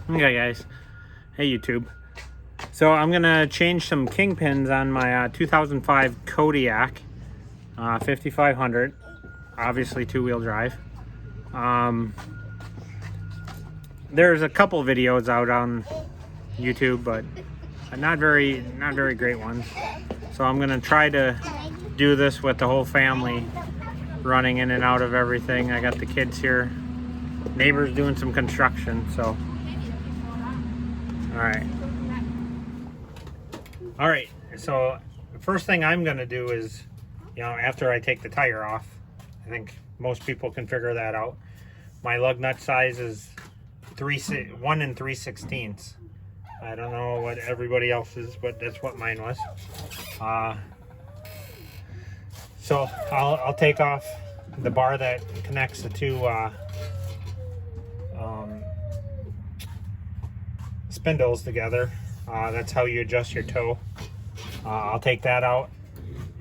Okay guys, hey YouTube. So I'm gonna change some kingpins on my 2005 Kodiak 5500, obviously two-wheel drive. There's a couple videos out on YouTube, but not very great ones. So I'm gonna try to do this with the whole family running in and out of everything. I got the kids here, neighbors doing some construction, so all right, so the first thing I'm gonna do is, after I take the tire off, I think most people can figure that out. My lug nut size is 1 3/16. I don't know what everybody else's, but that's what mine was. So I'll take off the bar that connects the two spindles together. That's how you adjust your toe. I'll take that out,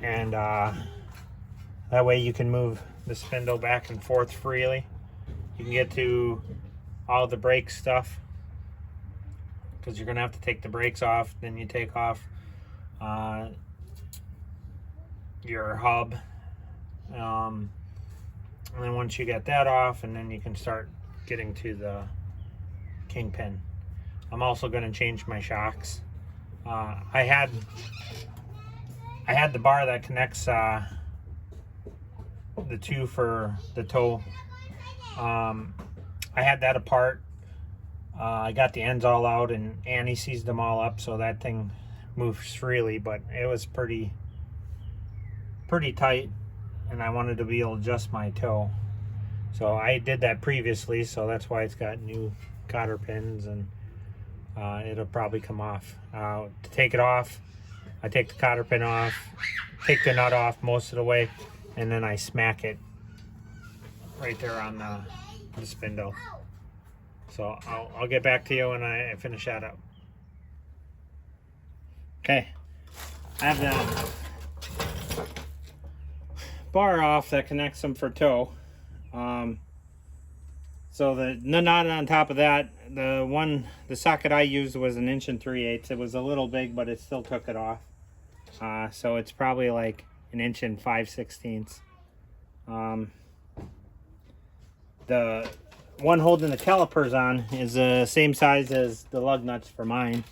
and that way you can move the spindle back and forth freely. You can get to all the brake stuff, because you're gonna have to take the brakes off. Then you take off your hub, and then once you get that off, and then you can start getting to the kingpin. I'm also going to change my shocks. I had the bar that connects the two for the toe. I had that apart. I got the ends all out, and Annie seized them all up, so that thing moves freely, but it was pretty tight, and I wanted to be able to adjust my toe. So I did that previously, so that's why it's got new cotter pins, and it'll probably come off. To take it off, I take the cotter pin off, take the nut off most of the way, and then I smack it right there on the spindle. So I'll get back to you when I finish that up. Okay, I have the bar off that connects them for toe. So the nut on top of that, the socket I used was 1 3/8. It was a little big, but it still took it off. So it's probably like 1 5/16. The one holding the calipers on is the same size as the lug nuts for mine,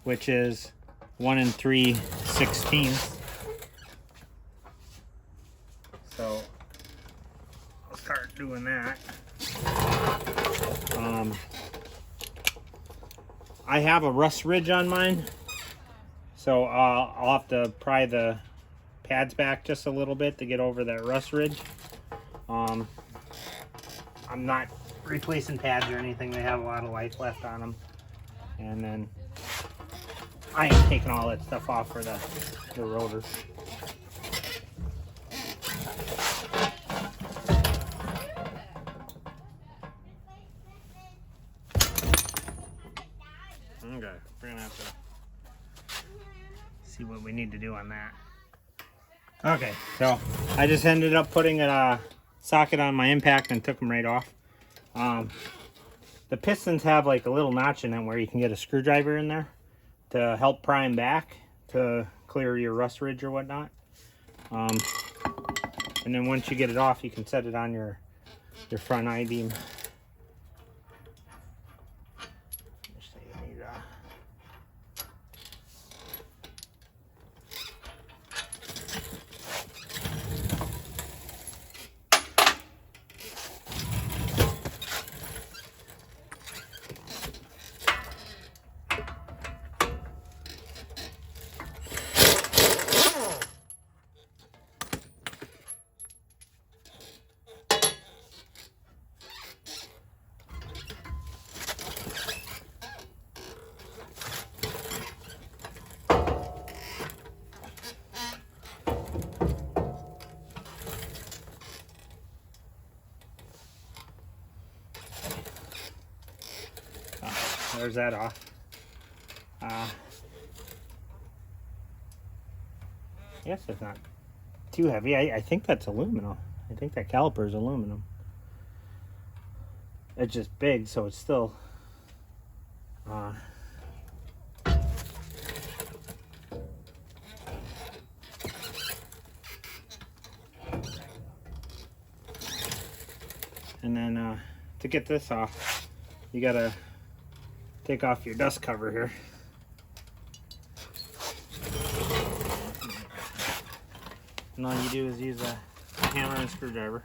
which is 1 3/16. So I'll start doing that. I have a rust ridge on mine, so I'll have to pry the pads back just a little bit to get over that rust ridge. I'm not replacing pads or anything. They have a lot of life left on them, and then I ain't taking all that stuff off for the rotor. Okay, we're gonna have to see what we need to do on that. Okay, so I just ended up putting a socket on my impact and took them right off. The pistons have like a little notch in it where you can get a screwdriver in there to help pry them back to clear your rust ridge or whatnot. And then once you get it off, you can set it on your front I-beam. There's that off. Yes, it's not too heavy. I think that's aluminum. I think that caliper is aluminum. It's just big, so it's still And then to get this off, you gotta take off your dust cover here. And all you do is use a hammer and screwdriver.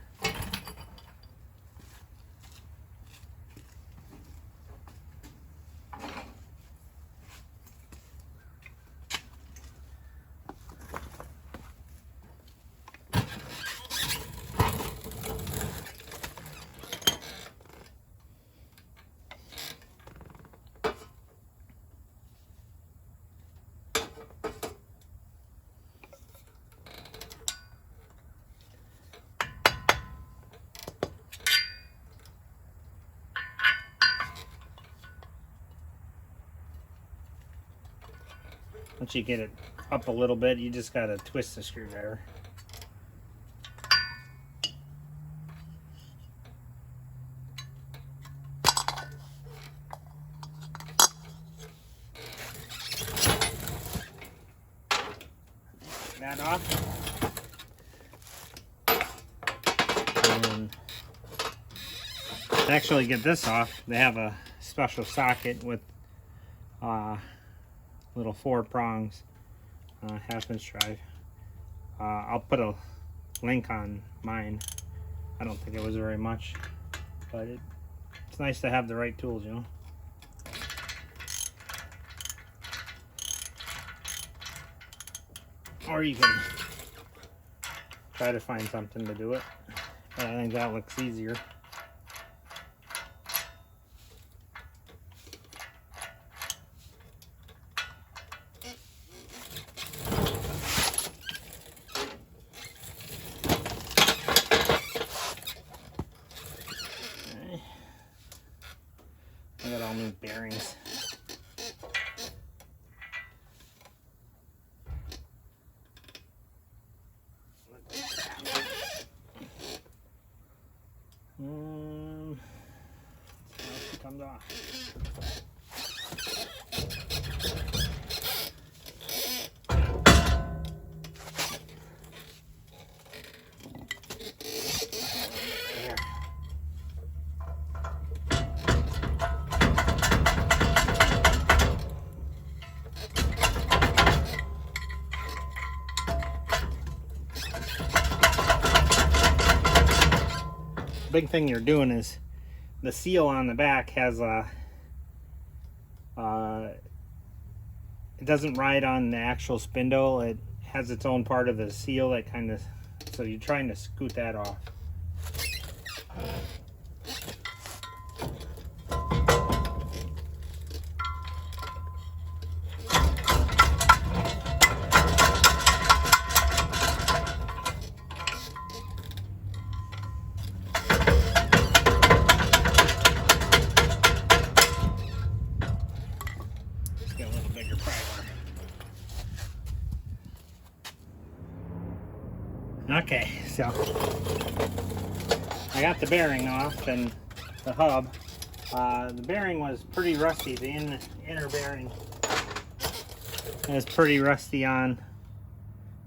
Once you get it up a little bit, you just gotta twist the screwdriver. Take that off. And to actually get this off, they have a special socket with little 4 prongs, 1/2-inch drive. I'll put a link on mine. I don't think it was very much, but it's nice to have the right tools, you know. Or you can try to find something to do it, but I think that looks easier. I got all new bearings. It comes off. Big thing you're doing is the seal on the back has a it doesn't ride on the actual spindle. It has its own part of the seal that kind of, so you're trying to scoot that off. Get a little bigger pry bar. Okay, so I got the bearing off and the hub. The bearing was pretty rusty. The inner bearing is pretty rusty on,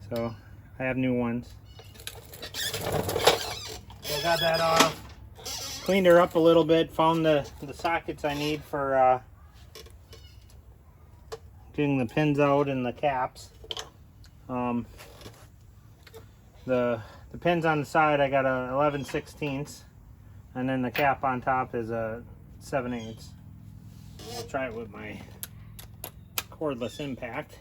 so I have new ones. So I got that off, cleaned her up a little bit, found the sockets I need for getting the pins out and the caps. The pins on the side, I got a 11/16, and then the cap on top is a 7/8. I'll try it with my cordless impact.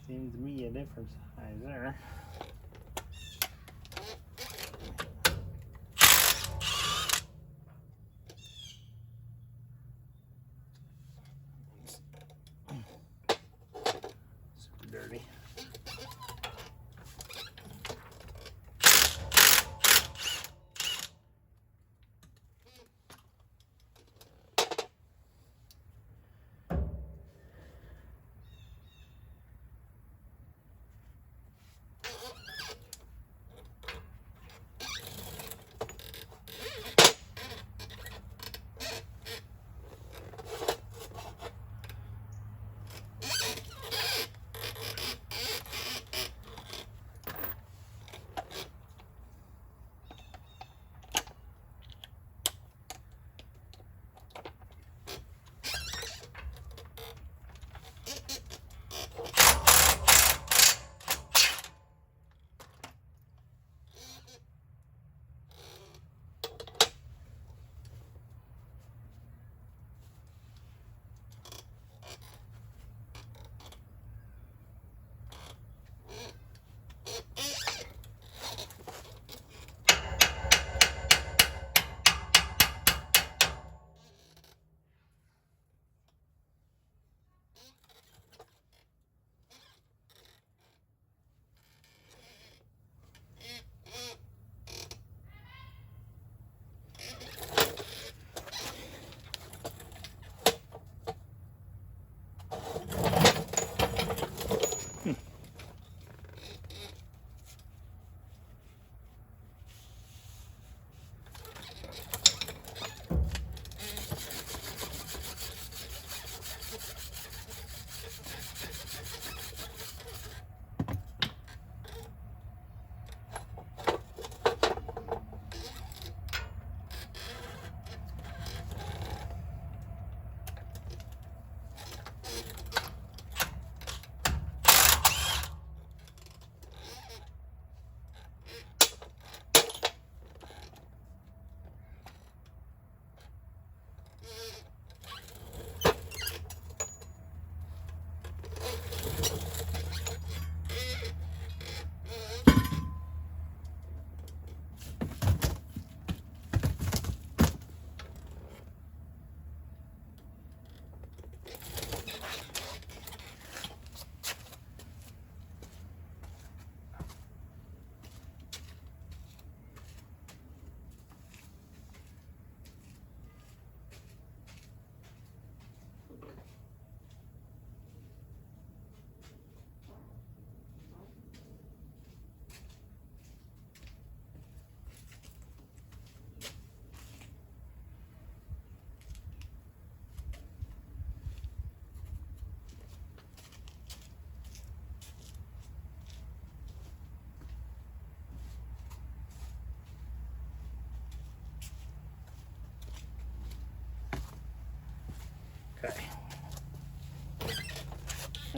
Seems to be a different size there. Super dirty.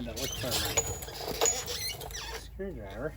Had to look for my screwdriver.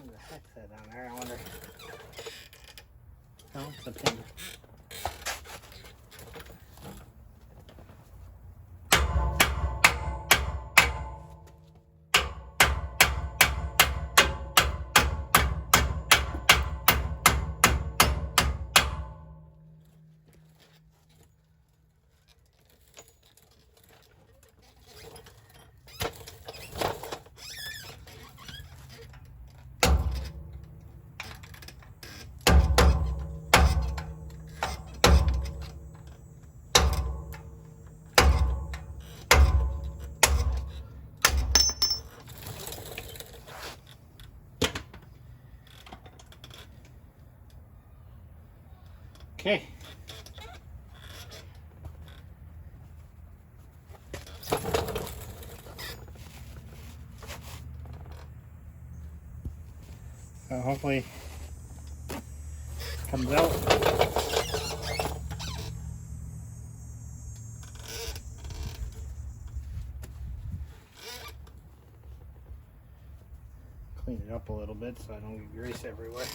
What the heck's that down there? I wonder. Oh, it's a pin. Okay. So hopefully it comes out. Clean it up a little bit so I don't get grease everywhere.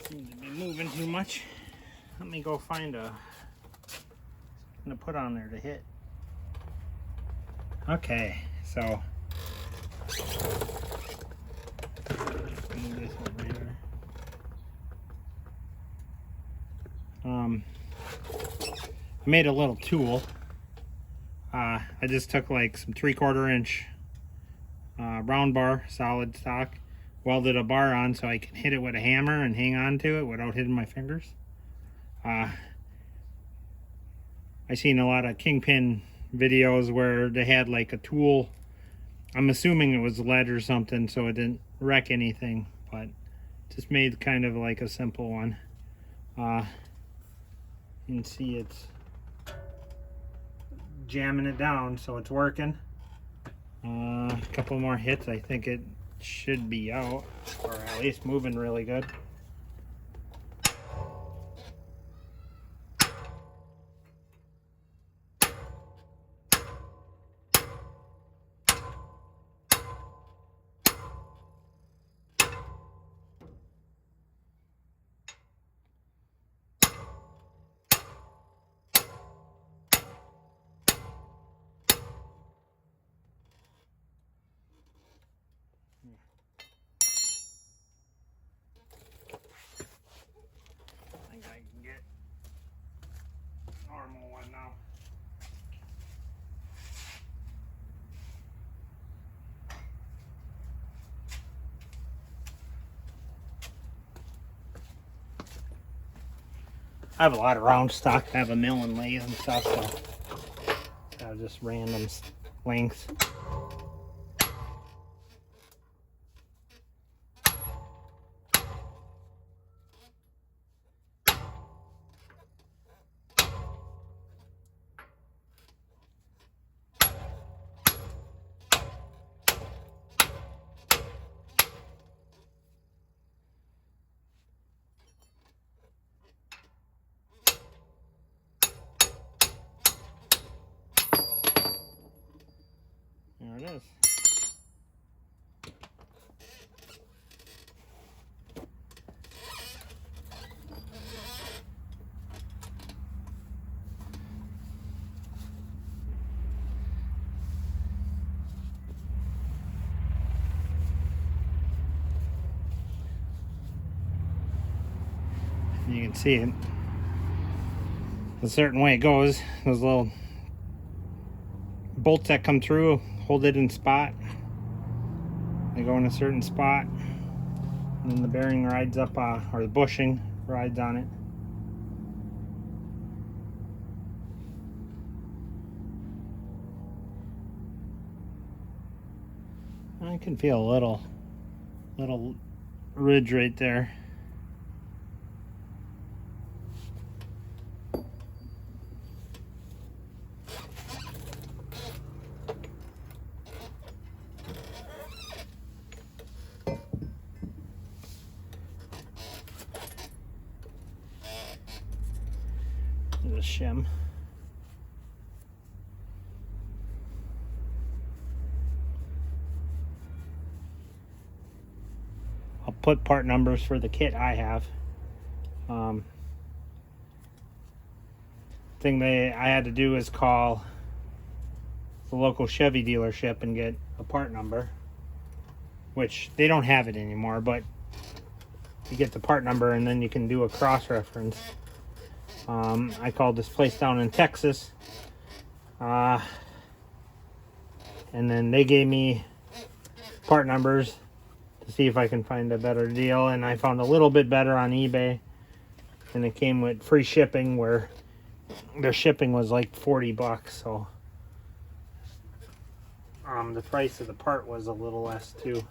Seems to be moving too much. Let me go find a something to put on there to hit. Okay, so move this over here. I made a little tool. I just took like some 3/4 inch round bar, solid stock, welded a bar on so I can hit it with a hammer and hang on to it without hitting my fingers. I seen a lot of kingpin videos where they had like a tool. I'm assuming it was lead or something so it didn't wreck anything, but just made kind of like a simple one. You can see it's jamming it down, so it's working. A couple more hits, I think it should be out, or at least moving really good. I think I can get a normal one now. I have a lot of round stock. I have a mill and lathe and stuff, so I have just random lengths. You can see it. A certain way it goes. Those little bolts that come through hold it in spot. They go in a certain spot, and then the bearing rides up, or the bushing rides on it. I can feel a little ridge right there. There's a shim. I'll put part numbers for the kit I have. Thing I had to do is call the local Chevy dealership and get a part number, which they don't have it anymore, but you get the part number and then you can do a cross-reference. I called this place down in Texas, and then they gave me part numbers to see if I can find a better deal, and I found a little bit better on eBay, and it came with free shipping, where their shipping was like 40 bucks, so the price of the part was a little less too.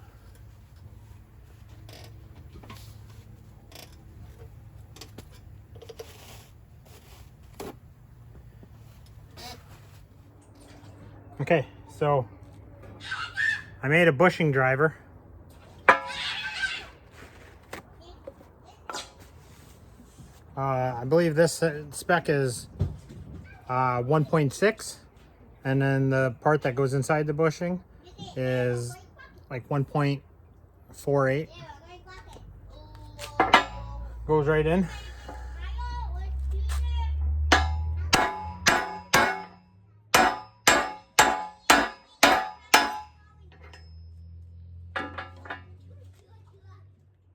Okay, so I made a bushing driver. I believe this spec is 1.6, and then the part that goes inside the bushing is like 1.48. Goes right in.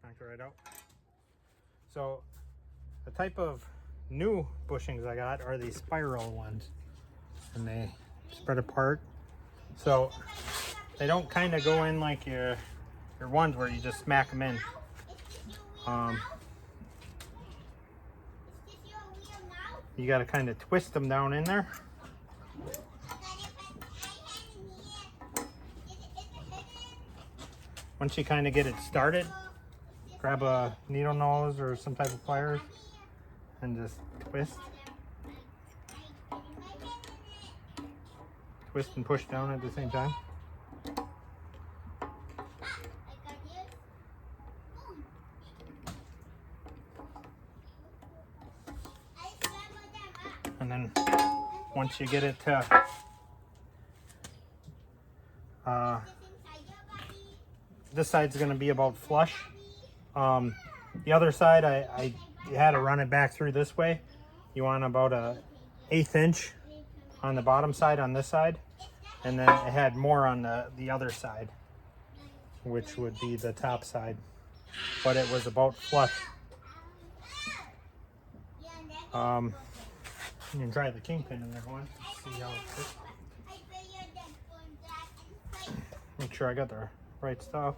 Knock it right out. So the type of new bushings I got are these spiral ones, and they spread apart, so they don't kind of go in like your ones where you just smack them in. You got to kind of twist them down in there. Once you kind of get it started, grab a needle nose or some type of pliers and just twist. Twist and push down at the same time. And then once you get it to this side's going to be about flush. The other side, you had to run it back through this way. You want about a 1/8 inch on the bottom side on this side, and then it had more on the other side, which would be the top side, but it was about flush. You can try the kingpin in there one, see how it fits. Make sure I got the right stuff.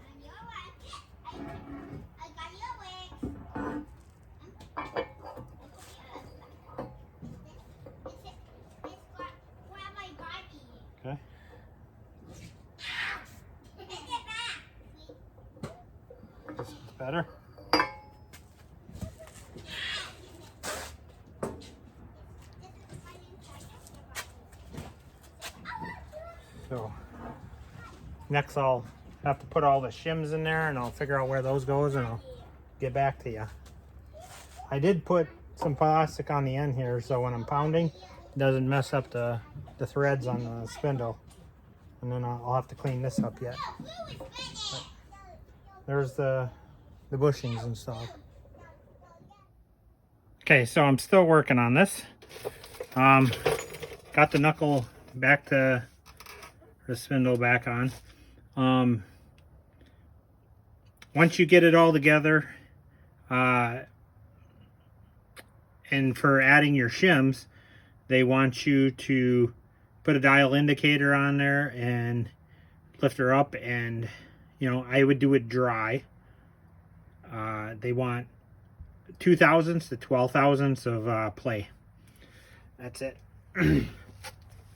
Okay. This is better. So next I'll have to put all the shims in there, and I'll figure out where those goes, and I'll get back to you. I did put some plastic on the end here, so when I'm pounding, it doesn't mess up the threads on the spindle. And then I'll have to clean this up yet. But there's the bushings and stuff. Okay, so I'm still working on this. Got the knuckle back to the spindle back on. Once you get it all together, and for adding your shims, they want you to put a dial indicator on there and lift her up, and you know, I would do it dry. They want 2 thousandths to 12 thousandths of play. That's it.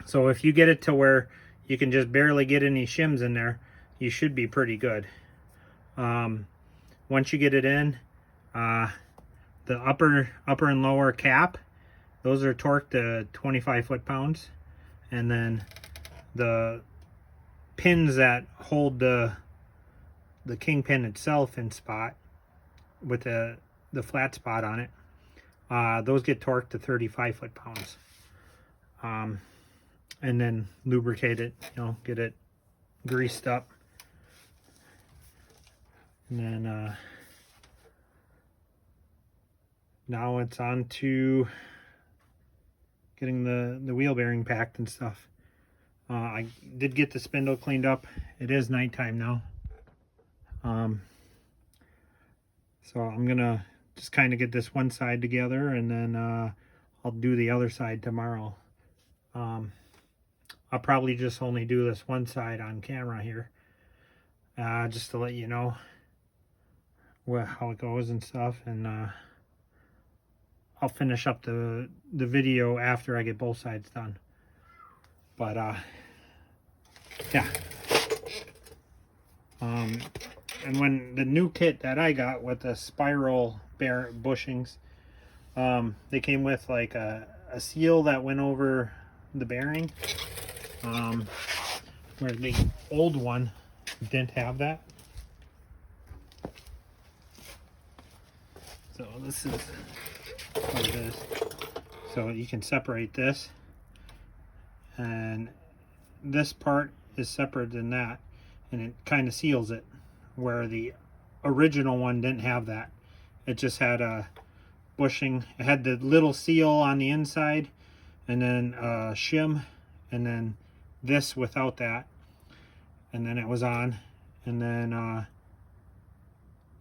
So if you get it to where you can just barely get any shims in there, you should be pretty good. Once you get it in, the upper and lower cap, those are torqued to 25 foot-pounds, and then the pins that hold the kingpin itself in spot with the flat spot on it, those get torqued to 35 foot-pounds. And then lubricate it, you know, get it greased up. And then now it's on to getting the wheel bearing packed and stuff. I did get the spindle cleaned up. It is nighttime now. So I'm gonna just kind of get this one side together, and then I'll do the other side tomorrow. I'll probably just only do this one side on camera here, just to let you know how it goes and stuff, and I'll finish up the video after I get both sides done. But yeah. And when the new kit that I got with the spiral bushings, they came with like a seal that went over the bearing, where the old one didn't have that. So this is what it is. So you can separate this, and this part is separate than that, and it kind of seals it, where the original one didn't have that. It just had a bushing. It had the little seal on the inside, and then a shim, and then this without that, and then it was on, and then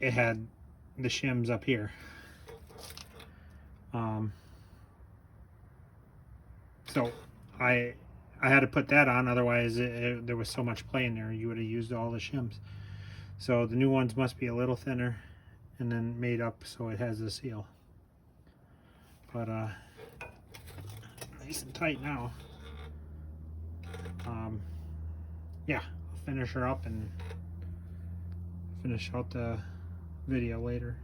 it had the shims up here. So I had to put that on, otherwise there was so much play in there, you would have used all the shims. So the new ones must be a little thinner and then made up so it has the seal. But nice and tight now. Yeah, I'll finish her up and finish out the video later.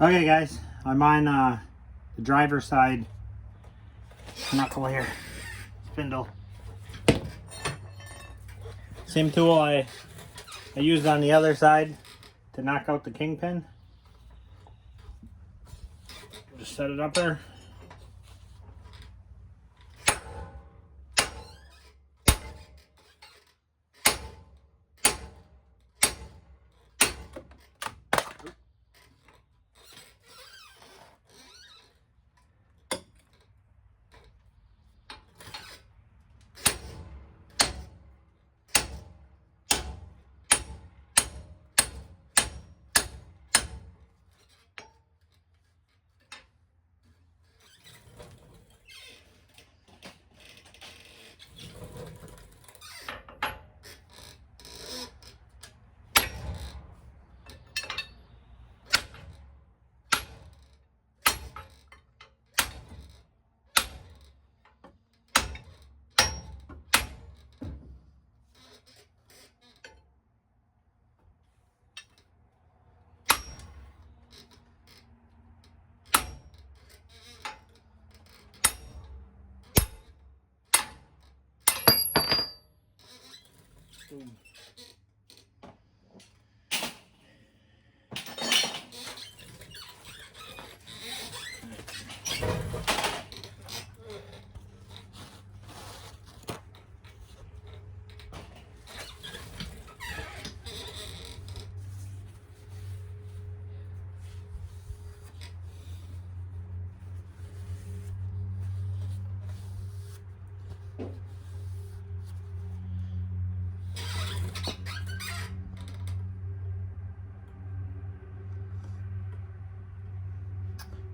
Okay guys, I'm on the driver's side knuckle here, spindle. Same tool I used on the other side to knock out the kingpin. Just set it up there. Boom.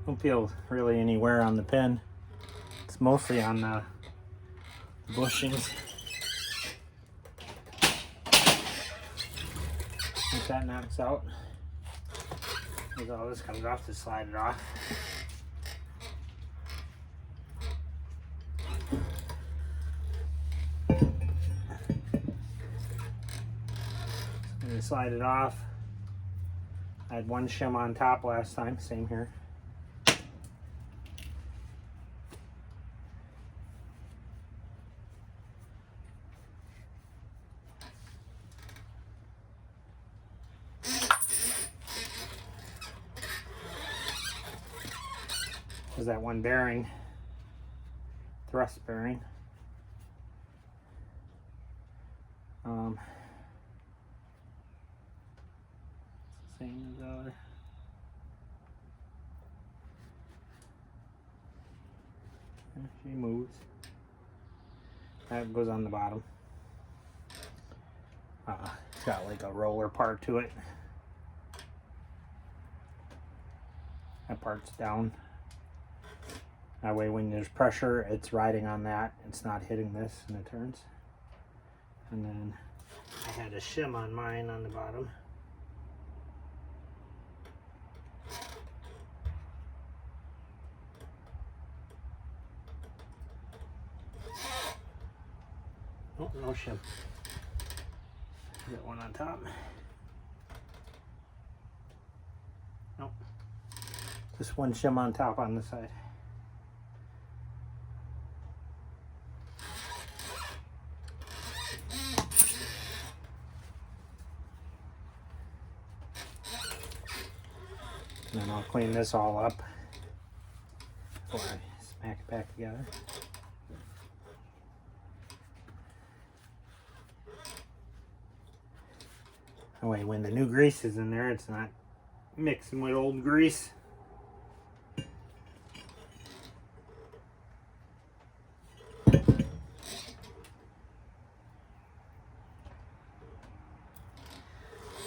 Don't feel really any wear on the pin. It's mostly on the bushings. Once that knocks out, as all this comes off, to slide it off. And slide it off. I had one shim on top last time, same here. There's that one bearing, thrust bearing. Same as the other. And she moves. That goes on the bottom. It's got like a roller part to it. That part's down. That way when there's pressure, it's riding on that. It's not hitting this and it turns. And then I had a shim on mine on the bottom. Oh, no shim. Got one on top. Nope. Just one shim on top on the side. And then I'll clean this all up before I smack it back together. That way when the new grease is in there, it's not mixing with old grease.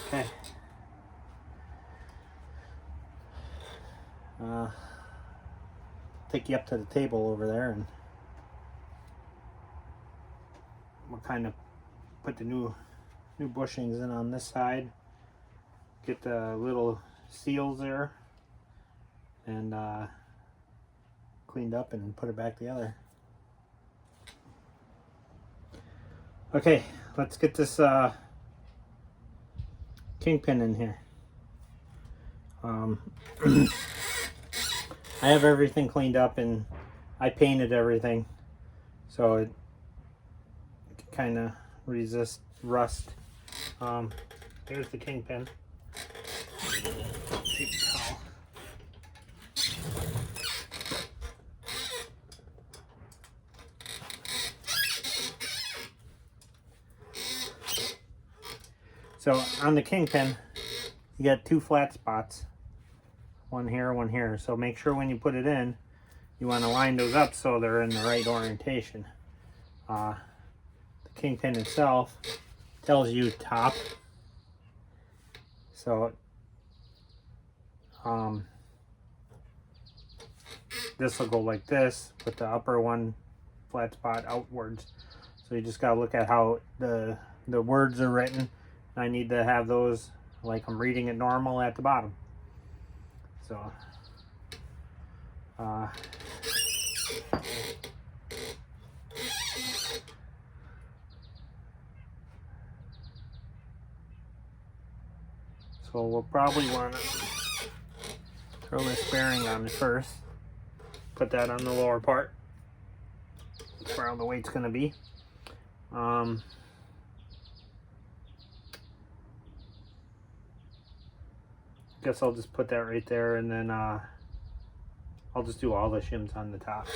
Okay. Take you up to the table over there and we'll kind of put the new bushings in on this side. Get the little seals there and cleaned up and put it back together. Okay, let's get this kingpin in here. I have everything cleaned up and I painted everything so it kind of resists rust. Here's the kingpin. So on the kingpin, you got two flat spots. One here, one here. So make sure when you put it in, you want to line those up so they're in the right orientation. The kingpin itself tells you top. So this will go like this with the upper one flat spot outwards. So you just got to look at how the words are written. I need to have those like I'm reading it normal at the bottom. So so we'll probably want to throw this bearing on it first. Put that on the lower part. That's where all the weight's going to be. Guess I'll just put that right there, and then I'll just do all the shims on the top.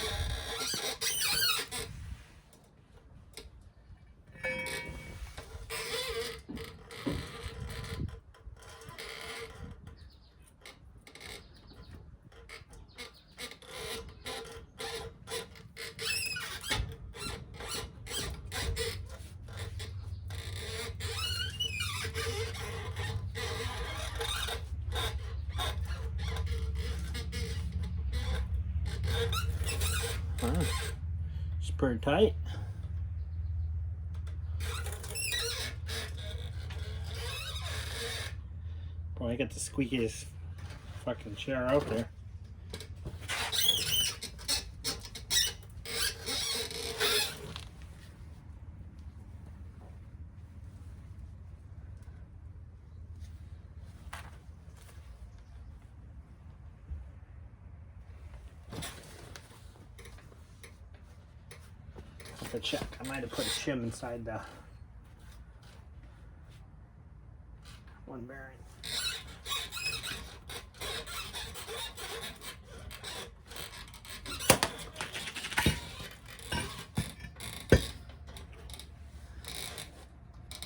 super tight. Boy, I got the squeakiest fucking chair out there. To check, I might have put a shim inside the one bearing.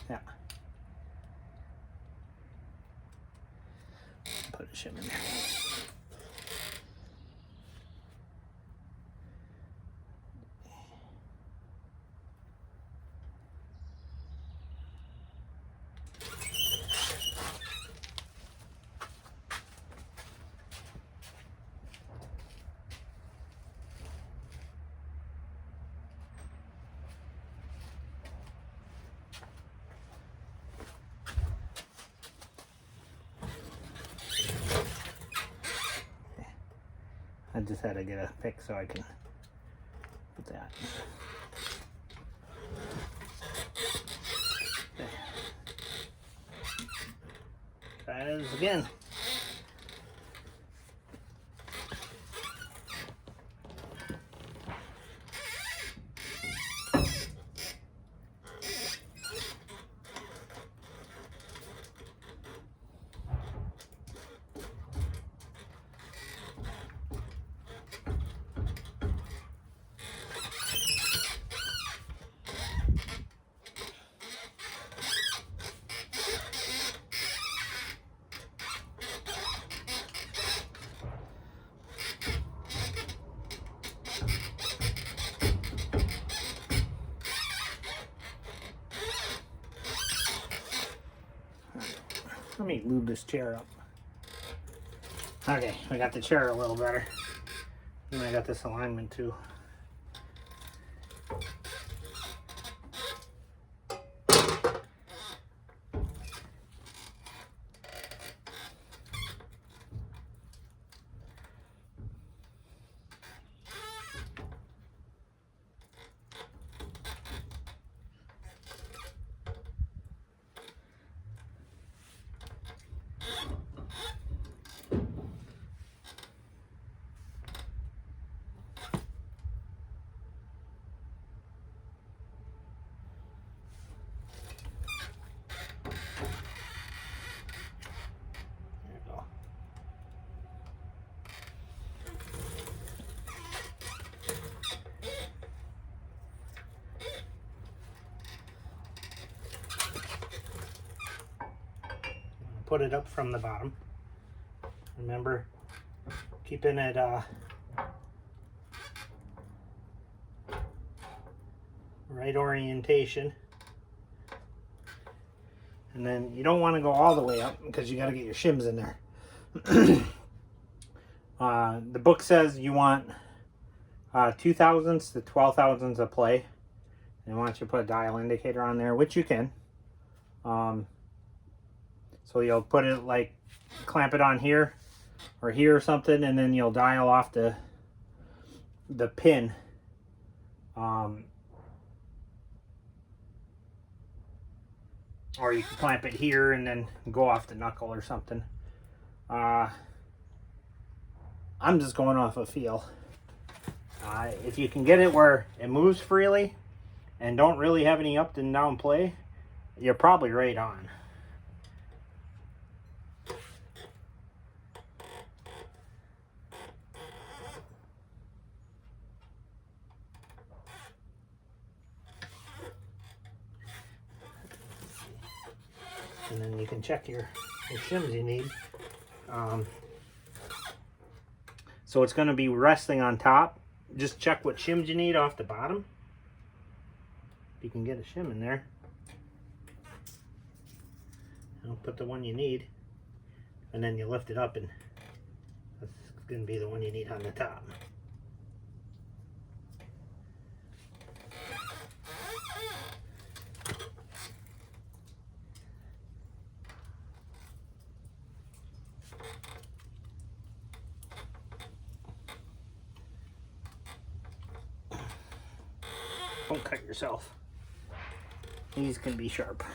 Yeah, put a shim in there. I just had to get a pick so I can put that. Okay. Try this again. Let me lube this chair up. Okay, we got the chair a little better. And I got this alignment too. Put it up from the bottom. Remember, keeping it right orientation. And then you don't want to go all the way up because you got to get your shims in there. The book says you want 2 thousandths to 12 thousandths of play. And I want you to put a dial indicator on there, which you can. So you'll put it like, clamp it on here or here or something, and then you'll dial off the pin. Or you can clamp it here and then go off the knuckle or something. I'm just going off a feel. If you can get it where it moves freely and don't really have any up and down play, you're probably right on. And then you can check your shims you need. So it's going to be resting on top. Just check what shims you need off the bottom. If you can get a shim in there. I'll put the one you need. And then you lift it up and that's going to be the one you need on the top. Don't cut yourself. These can be sharp.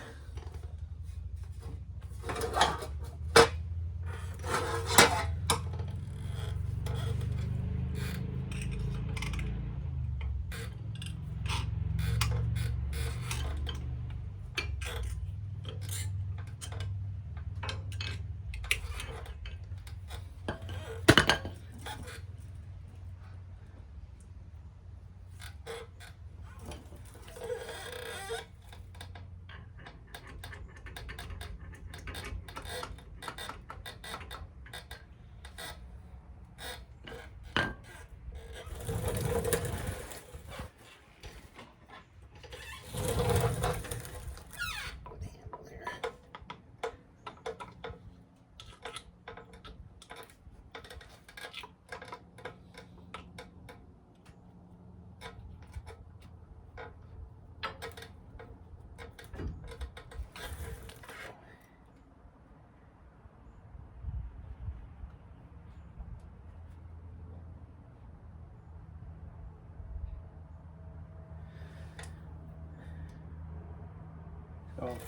So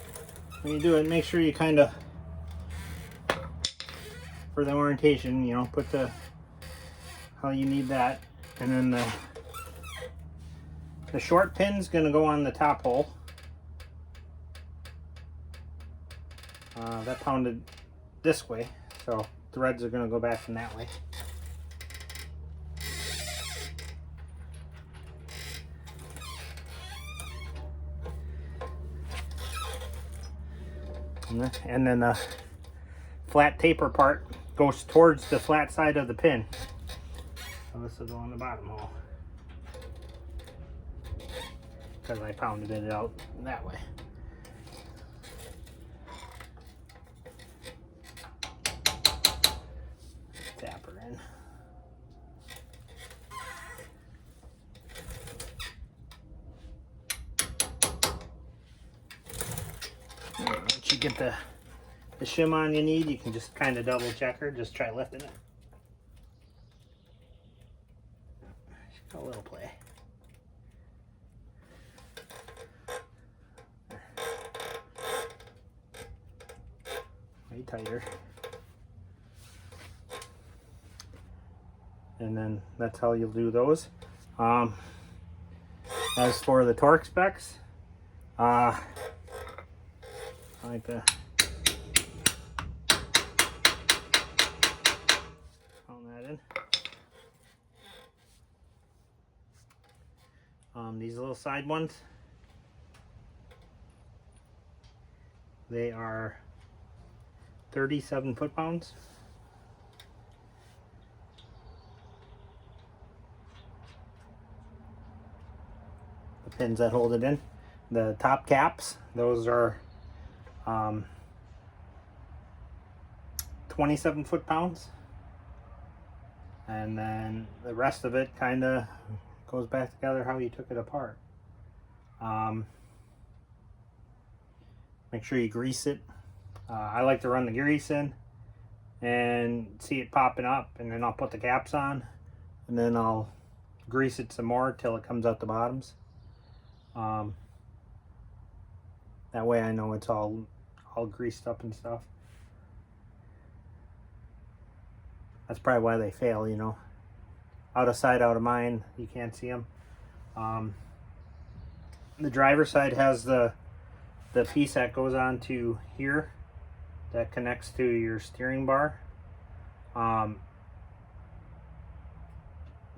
when you do it, make sure you kind of, for the orientation, you know, put the how you need that, and then the short pin's gonna go on the top hole. That pounded this way, so threads are gonna go back in that way. And then the flat taper part goes towards the flat side of the pin. So this will go on the bottom hole, because I pounded it out that way. Tap her in. Once you get the shim on you need, you can just kind of double check her. Just try lifting it. Just got a little play. Way tighter. And then that's how you'll do those. As for the torque specs, I like to pound that in. These little side ones, they are 37 foot-pounds. The pins that hold it in. The top caps, those are 27 foot-pounds, and then the rest of it kind of goes back together how you took it apart. Make sure you grease it. I like to run the grease in and see it popping up, and then I'll put the caps on, and then I'll grease it some more till it comes out the bottoms. That way I know it's all greased up and stuff. That's probably why they fail, you know. Out of sight, out of mind. You can't see them. The driver's side has the piece that goes on to here that connects to your steering bar.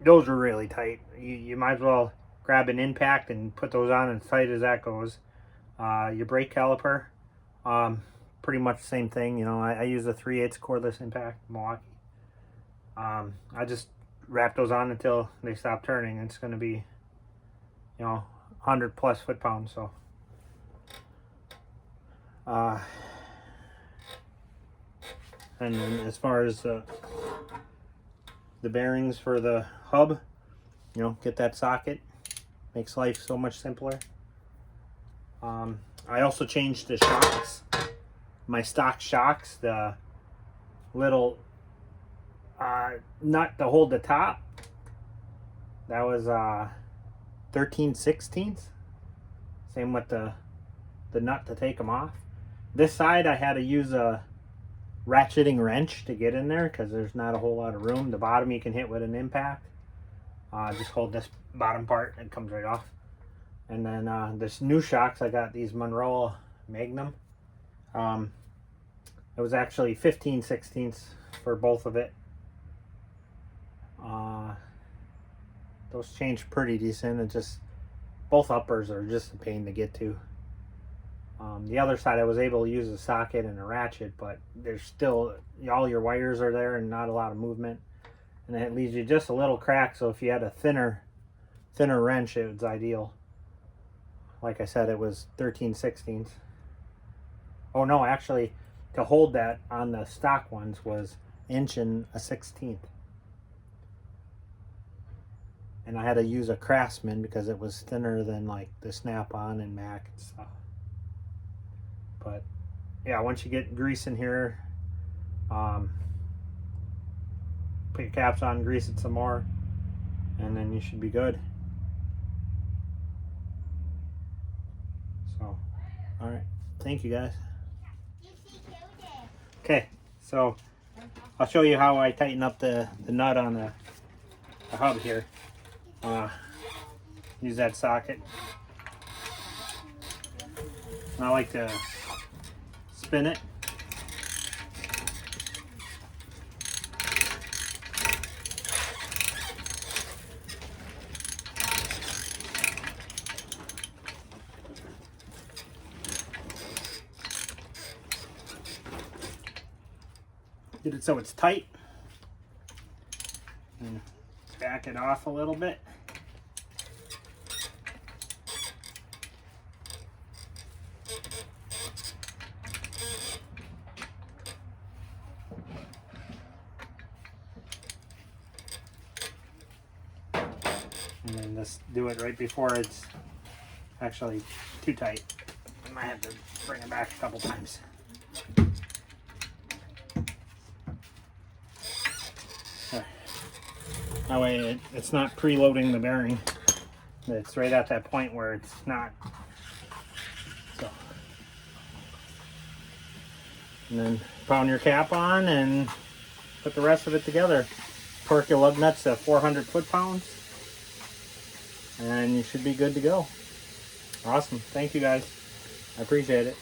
Those are really tight. You might as well grab an impact and put those on as tight as that goes. Your brake caliper, pretty much the same thing. You know, I use a 3/8 cordless impact, Milwaukee. I just wrap those on until they stop turning. It's going to be, you know, 100 plus foot-pounds. So, and then as far as the bearings for the hub, you know, get that socket. Makes life so much simpler. I also changed the shocks. My stock shocks, the little nut to hold the top, that was 13/16. Same with the nut to take them off. This side I had to use a ratcheting wrench to get in there because there's not a whole lot of room. The bottom you can hit with an impact. Just hold this bottom part and it comes right off. And then this new shocks, I got these Monroe Magnum. It was actually 15/16 for both of it. Those changed pretty decent. It just, both uppers are just a pain to get to. The other side I was able to use a socket and a ratchet, but there's still, all your wires are there and not a lot of movement. And it leaves you just a little crack, so if you had a thinner wrench, it was ideal. Like I said, it was 13/16. Oh no, actually, to hold that on the stock ones was 1.1/16. And I had to use a Craftsman because it was thinner than like the Snap-on and Mac and stuff. But yeah, once you get grease in here, put your caps on, grease it some more, and then you should be good. So, all right, thank you guys. Okay, so I'll show you how I tighten up the nut on the hub here. Use that socket. And I like to spin it. Get it so it's tight. And back it off a little bit. And then just do it right before it's actually too tight. I might have to bring it back a couple times. That way it's not preloading the bearing. It's right at that point where it's not. So, and then pound your cap on and put the rest of it together. Torque your lug nuts to 400 foot-pounds, and you should be good to go. Awesome. Thank you guys. I appreciate it.